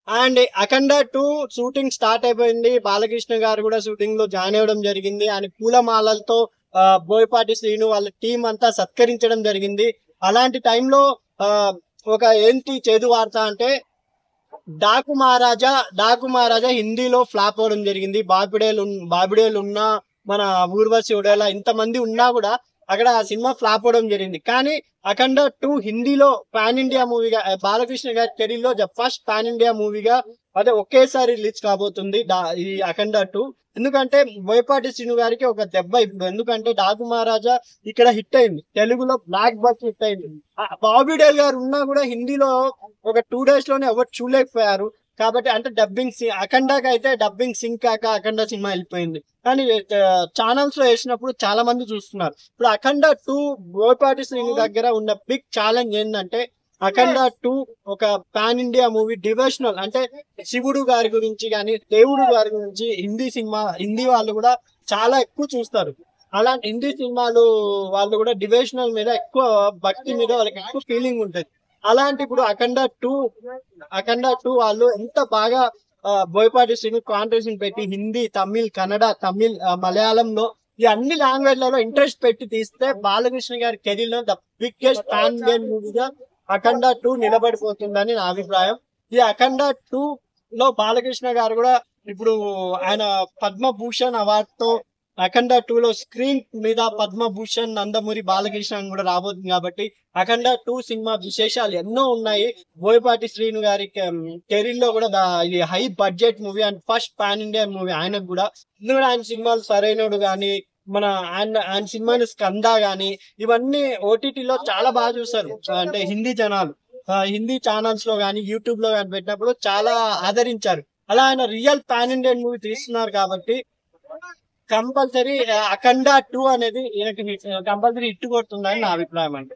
And Akhanda 2 shooting start అయిపోయింది. బాలకృష్ణ గారు కూడా షూటింగ్ లో జాయిన్ అవ్వడం జరిగింది. ఆయన పూలమాలలతో బోయపాటి శ్రీను వాళ్ళ టీం అంతా సత్కరించడం జరిగింది. అలాంటి టైంలో ఒక ఏంటి చేదు వార్త అంటే డాకు మహారాజా హిందీలో ఫ్లాప్ అవడం జరిగింది. బాబిడేలు ఉన్న మన ఊర్వశి ఉడేలా ఇంతమంది ఉన్నా కూడా అక్కడ ఆ సినిమా ఫ్లాప్ అవడం జరిగింది. కానీ అఖండ 2 హిందీలో పాన్ ఇండియా మూవీగా బాలకృష్ణ గారి కెరీర్ లో ఫస్ట్ పాన్ ఇండియా మూవీగా అదే ఒకేసారి రిలీజ్ కాబోతుంది ఈ అఖండ 2. ఎందుకంటే బోయపాటి శ్రీను గారికి ఒక దెబ్బ ఇప్పుడు. ఎందుకంటే డాకు మహారాజా ఇక్కడ హిట్ అయింది, తెలుగులో బ్లాక్ బస్టర్ హిట్ అయింది. బాబీ డేల్ గారు ఉన్నా కూడా హిందీలో ఒక 2 days లోనే ఎవరు చూడలేకపోయారు. కాబట్టి అంటే అఖండకి అయితే డబ్బింగ్ సింక్ కాక అఖండ సినిమా వెళ్ళిపోయింది. కానీ ఛానల్స్ లో వేసినప్పుడు చాలా మంది చూస్తున్నారు. ఇప్పుడు అఖండ 2 బోయపాటి శ్రీను దగ్గర ఉన్న బిగ్ ఛాలెంజ్ ఏంటంటే అఖండ 2 ఒక పాన్ ఇండియా మూవీ, డివోషనల్ అంటే శివుడు గారి గురించి కానీ దేవుడు గారి గురించి హిందీ వాళ్ళు కూడా చాలా ఎక్కువ చూస్తారు. అలాంటి హిందీ సినిమాలు వాళ్ళు కూడా డివోషనల్ మీద ఎక్కువ భక్తి మీద వాళ్ళకి ఎక్కువ ఫీలింగ్ ఉంటుంది. అలాంటి ఇప్పుడు అఖండ 2 వాళ్ళు ఎంత బాగా బోయపాటి శ్రీను కాంట్రిబ్యూషన్ పెట్టి హిందీ, తమిళ్, కన్నడ, మలయాళంలో ఈ అన్ని లాంగ్వేజ్లలో ఇంట్రెస్ట్ పెట్టి తీస్తే బాలకృష్ణ గారి కెరీర్ లో ద బిగ్గెస్ట్ పాన్ ఇండియన్ మూవీగా అఖండ 2 నిలబడిపోతుందని నా అభిప్రాయం. ఈ అఖండ 2 లో బాలకృష్ణ గారు కూడా ఇప్పుడు ఆయన పద్మభూషణ్ అవార్డ్ తో అఖండ 2 లో స్క్రీన్ మీద పద్మభూషణ్ నందమూరి బాలకృష్ణ కూడా రాబోతుంది. కాబట్టి అఖండ 2 సినిమా విశేషాలు ఎన్నో ఉన్నాయి. బోయపాటి శ్రీను గారి కెరీర్ లో కూడా ఇది high budget movie and first pan India movie ఆయనకు కూడా. ఎందుకంటే ఆయన సినిమాలు సరైనడు గాని ఆయన సినిమాని స్కంద గాని ఇవన్నీ ఓటీటీలో చాలా బాగా చూస్తారు. అంటే హిందీ జనాలు హిందీ ఛానల్స్ లో గానీ యూట్యూబ్ లో గానీ పెట్టినప్పుడు చాలా ఆదరించారు. అలా ఆయన రియల్ పాన్ ఇండియన్ మూవీ తీస్తున్నారు కాబట్టి కంపల్సరీ అఖండ 2 అనేది కంపల్సరీ హిట్ కొడుతుందని నా అభిప్రాయం అండి.